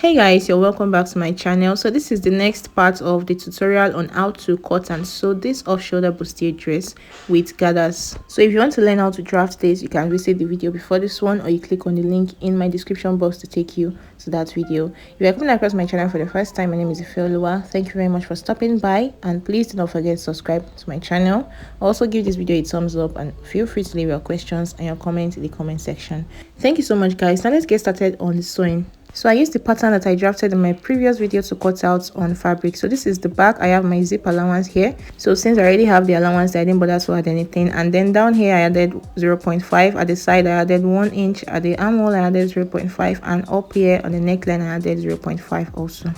Hey guys, you're welcome back to my channel. So this is the next part of the tutorial on how to cut and sew this off-shoulder bustier dress with gathers. So if you want to learn how to draft this, you can visit the video before this one, or you click on the link in my description box to take you to that video. If you are coming across my channel for the first time, my name is Ifeoluwa. Thank you very much for stopping by, and please do not forget to subscribe to my channel. Also give this video a thumbs up and feel free to leave your questions and your comments in the comment section. Thank you so much guys. Now let's get started on the sewing. So I used the pattern that I drafted in my previous video to cut out on fabric. So this is the back. I have my zip allowance here. So since I already have the allowance, I didn't bother to add anything. And then down here I added 0.5. At the side I added 1 inch. At the armhole I added 0.5, and up here on the neckline I added 0.5 also.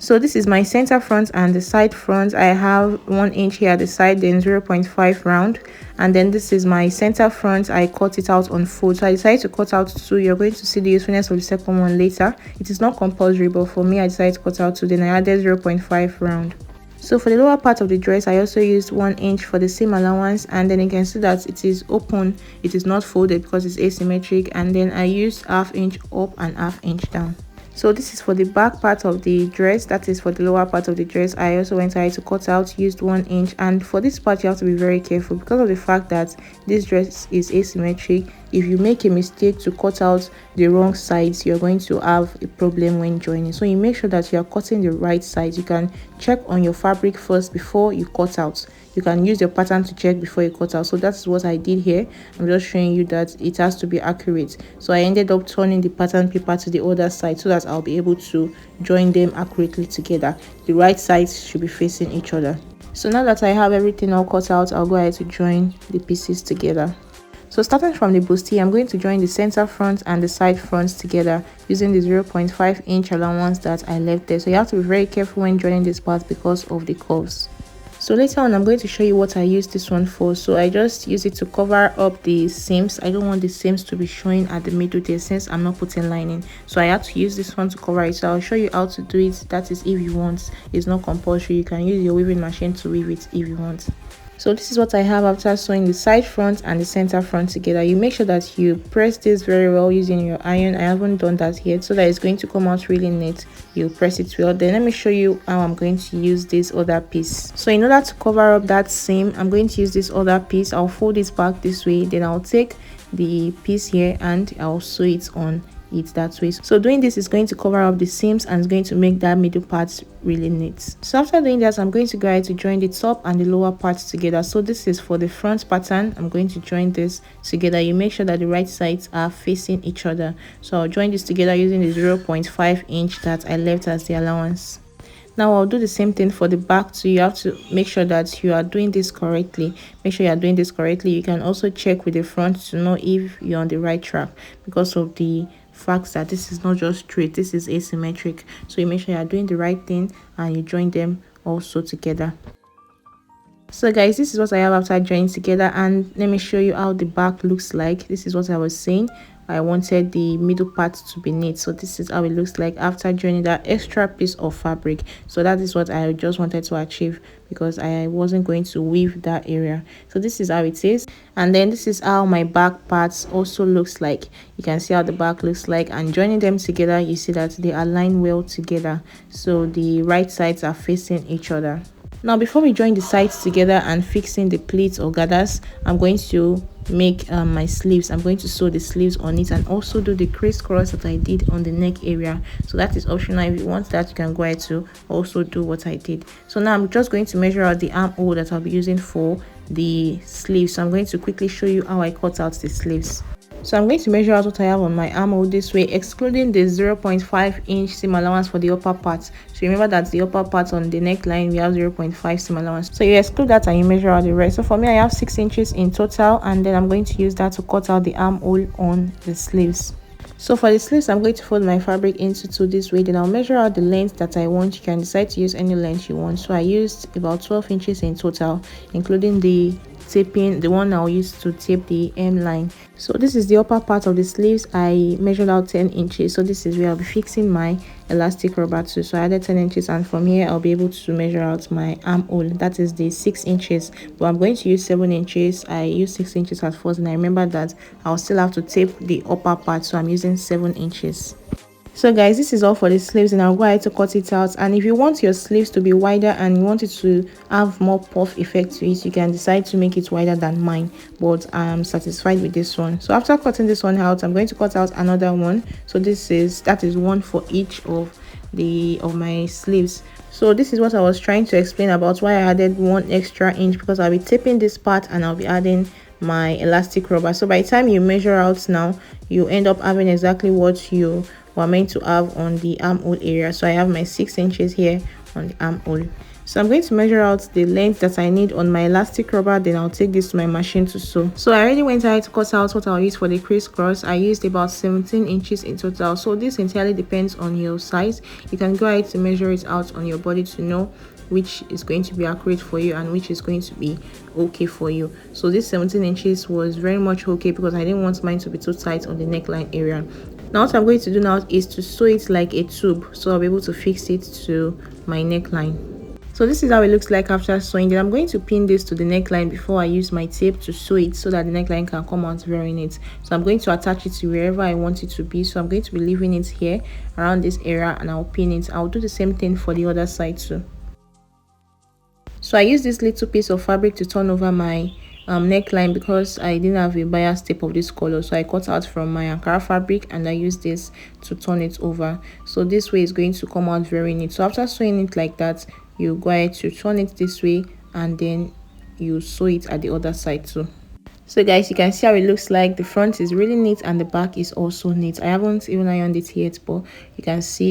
So this is my center front and the side front. I have 1 inch here at the side, then 0.5 round, and then this is my center front. I cut it out on fold. So I decided to cut out 2. You're going to see the usefulness of the second one later. It is not compulsory, but for me I decided to cut out 2. Then I added 0.5 round. So for the lower part of the dress, I also used 1 inch for the seam allowance, and then you can see that it is open, it is not folded because it's asymmetric, and then I used ½ inch up and ½ inch down. So this is for the back part of the dress, that is for the lower part of the dress. I also went ahead to cut out, used 1 inch, and for this part you have to be very careful because of the fact that this dress is asymmetric. If you make a mistake to cut out the wrong sides, you're going to have a problem when joining. So you make sure that you are cutting the right sides. You can check on your fabric first before you cut out. You can use your pattern to check before you cut out. So that's what I did here. I'm just showing you that it has to be accurate. So I ended up turning the pattern paper to the other side so that I'll be able to join them accurately together. The right sides should be facing each other. So now that I have everything all cut out, I'll go ahead to join the pieces together. So starting from the bustier, I'm going to join the center front and the side fronts together using the 0.5 inch allowance that I left there. So you have to be very careful when joining this part because of the curves. So later on I'm going to show you what I use this one for. So I just use it to cover up the seams. I don't want the seams to be showing at the middle there since I'm not putting lining. So I had to use this one to cover it. So I'll show you how to do it. That is if you want. It's not compulsory. You can use your weaving machine to weave it if you want. So this is what I have after sewing the side front and the center front together. You make sure that you press this very well using your iron. I haven't done that yet, so that it's going to come out really neat. You press it well. Then let me show you how I'm going to use this other piece. So in order to cover up that seam, I'm going to use this other piece. I'll fold it back this way, then I'll take the piece here and I'll sew it on it that way. So doing this is going to cover up the seams and it's going to make that middle part really neat. So after doing that, I'm going to go ahead to join the top and the lower parts together. So this is for the front pattern. I'm going to join this together. You make sure that the right sides are facing each other. So I'll join this together using the 0.5 inch that I left as the allowance. Now I'll do the same thing for the back too. You have to make sure that you are doing this correctly. Make sure you are doing this correctly. You can also check with the front to know if you're on the right track because of the fact that this is not just straight, this is asymmetric. So you make sure you are doing the right thing and you join them also together. So guys, this is what I have after joining together, and let me show you how the back looks like. This is what I was saying. I wanted the middle part to be neat, so this is how it looks like after joining that extra piece of fabric. So that is what I just wanted to achieve because I wasn't going to weave that area. So this is how it is, and then this is how my back parts also looks like. You can see how the back looks like, and joining them together you see that they align well together, so the right sides are facing each other. Now before we join the sides together and fixing the pleats or gathers, I'm going to make my sleeves. I'm going to sew the sleeves on it and also do the crisscross that I did on the neck area. So that is optional. If you want that, you can go ahead to also do what I did. So now I'm just going to measure out the armhole that I'll be using for the sleeves. So I'm going to quickly show you how I cut out the sleeves. So I'm going to measure out what I have on my armhole this way, excluding the 0.5 inch seam allowance for the upper part. So remember that the upper part on the neckline we have 0.5 seam allowance. So you exclude that and you measure out the rest. So for me I have 6 inches in total, and then I'm going to use that to cut out the armhole on the sleeves. So for the sleeves, I'm going to fold my fabric into 2 this way. Then I'll measure out the length that I want. You can decide to use any length you want. So I used about 12 inches in total, including the taping, the one I'll use to tape the hem line. So this is the upper part of the sleeves. I measured out 10 inches. So this is where I'll be fixing my elastic rubber to. So I added 10 inches, and from here I'll be able to measure out my armhole. That is the 6 inches, but I'm going to use 7 inches. I used 6 inches at first, and I remember that I'll still have to tape the upper part, so I'm using 7 inches. So guys, this is all for the sleeves, and I'll go ahead to cut it out. And if you want your sleeves to be wider and you want it to have more puff effect to it, you can decide to make it wider than mine, but I'm satisfied with this one. So after cutting this one out, I'm going to cut out another one. So that is one for each of my sleeves. So this is what I was trying to explain about why I added 1 extra inch, because I'll be taping this part and I'll be adding my elastic rubber. So by the time you measure out now, you end up having exactly what you were meant to have on the armhole area. So I have my 6 inches here on the armhole. So I'm going to measure out the length that I need on my elastic rubber, then I'll take this to my machine to sew. So I already went ahead to cut out what I'll use for the crisscross. I used about 17 inches in total. So this entirely depends on your size. You can go ahead to measure it out on your body to know which is going to be accurate for you and which is going to be okay for you. So this 17 inches was very much okay, because I didn't want mine to be too tight on the neckline area. Now what I'm going to do now is to sew it like a tube, so I'll be able to fix it to my neckline. So this is how it looks like after sewing. Then I'm going to pin this to the neckline before I use my tape to sew it, so that the neckline can come out very neat. So I'm going to attach it to wherever I want it to be. So I'm going to be leaving it here around this area, and I'll pin it. I'll do the same thing for the other side too. So I use this little piece of fabric to turn over my neckline, because I didn't have a bias tape of this color. So I cut out from my Ankara fabric and I use this to turn it over. So this way is going to come out very neat. So after sewing it like that, you go ahead to turn it this way, and then you sew it at the other side too. So guys, you can see how it looks like. The front is really neat and the back is also neat. I haven't even ironed it yet, but you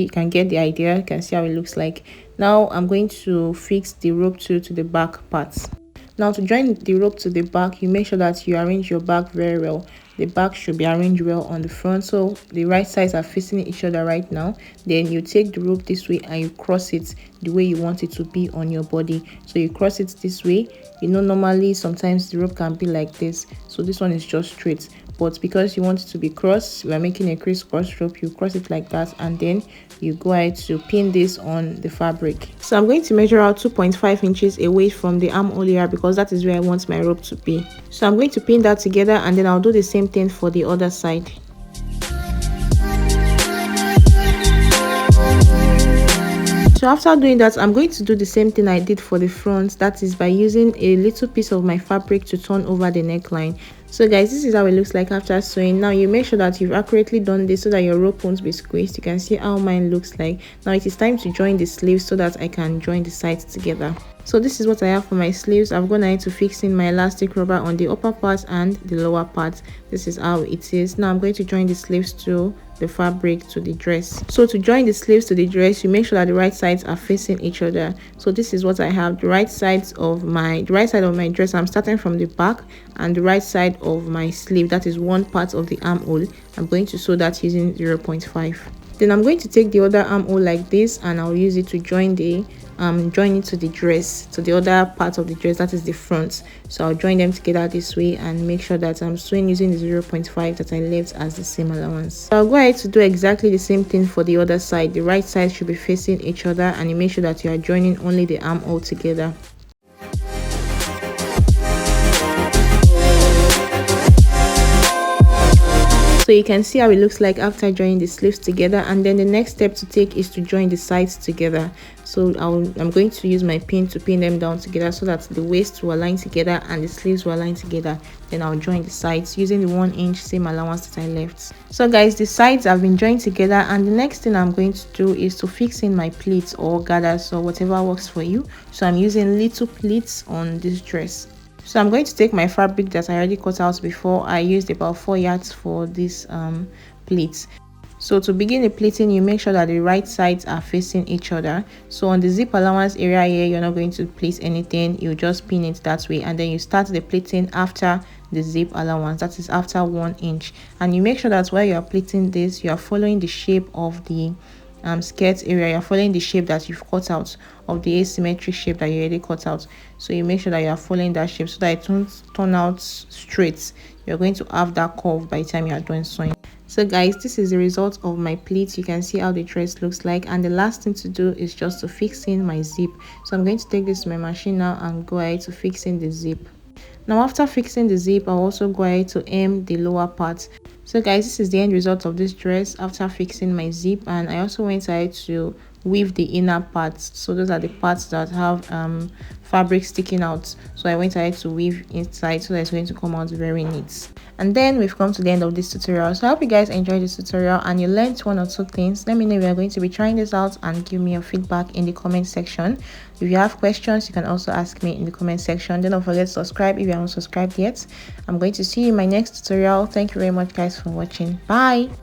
can get the idea. You can see how it looks like. Now I'm going to fix the rope to the back parts. Now to join the rope to the back, you make sure that you arrange your back very well. The back should be arranged well on the front, so the right sides are facing each other right now. Then you take the rope this way and you cross it the way you want it to be on your body. So you cross it this way. You know, normally sometimes the rope can be like this, so this one is just straight, but because you want it to be crossed, we are making a crisscross rope. You cross it like that, and then you go ahead to pin this on the fabric. So I'm going to measure out 2.5 inches away from the armhole area, because that is where I want my rope to be. So I'm going to pin that together, and then I'll do the same thing for the other side. So after doing that, I'm going to do the same thing I did for the front, that is by using a little piece of my fabric to turn over the neckline. So guys, this is how it looks like after sewing. Now you make sure that you've accurately done this so that your rope won't be squeezed. You can see how mine looks like. Now it is time to join the sleeves so that I can join the sides together. So this is what I have for my sleeves. I've gone ahead to fix in my elastic rubber on the upper part and the lower part. This is how it is. Now I'm going to join the sleeves to the fabric to the dress. So to join the sleeves to the dress, you make sure that the right sides are facing each other. So this is what I have. The right side of my dress, I'm starting from the back, and the right side of my sleeve, that is one part of the armhole, I'm going to sew that using 0.5. Then I'm going to take the other armhole like this, and I'll use it to join it to the dress, to the other part of the dress, that is the front. So I'll join them together this way and make sure that I'm sewing using the 0.5 that I left as the same allowance. So I'll go ahead to do exactly the same thing for the other side. The right side should be facing each other, and you make sure that you are joining only the armhole together. So you can see how it looks like after joining the sleeves together, and then the next step to take is to join the sides together. So I'm going to use my pin to pin them down together so that the waist will align together and the sleeves will align together. Then I'll join the sides using the 1 inch same allowance that I left. So guys, the sides have been joined together, and the next thing I'm going to do is to fix in my pleats or gathers or whatever works for you. So I'm using little pleats on this dress. So I'm going to take my fabric that I already cut out before. I used about 4 yards for this pleats. So to begin the pleating, you make sure that the right sides are facing each other. So on the zip allowance area here, you're not going to place anything. You just pin it that way, and then you start the pleating after the zip allowance, that is after 1 inch. And you make sure that while you are pleating this, you are following the shape of the skirt area. You're following the shape that you've cut out, of the asymmetric shape that you already cut out. So you make sure that you are following that shape so that it won't turn out straight. You're going to have that curve by the time you are done sewing. So guys, this is the result of my pleats. You can see how the dress looks like, and the last thing to do is just to fix in my zip. So I'm going to take this to my machine now and go ahead to fix in the zip. Now after fixing the zip, I'll also go ahead to hem the lower part. So guys, this is the end result of this dress after fixing my zip, and I also went ahead to weave the inner parts. So those are the parts that have fabric sticking out, so I went ahead to weave inside, so that it's going to come out very neat. And then we've come to the end of this tutorial. So I hope you guys enjoyed this tutorial and you learned one or two things. Let me know if you're going to be trying this out and give me your feedback in the comment section. If you have questions, you can also ask me in the comment section. Then don't forget to subscribe if you haven't subscribed yet. I'm going to see you in my next tutorial. Thank you very much guys for watching. Bye.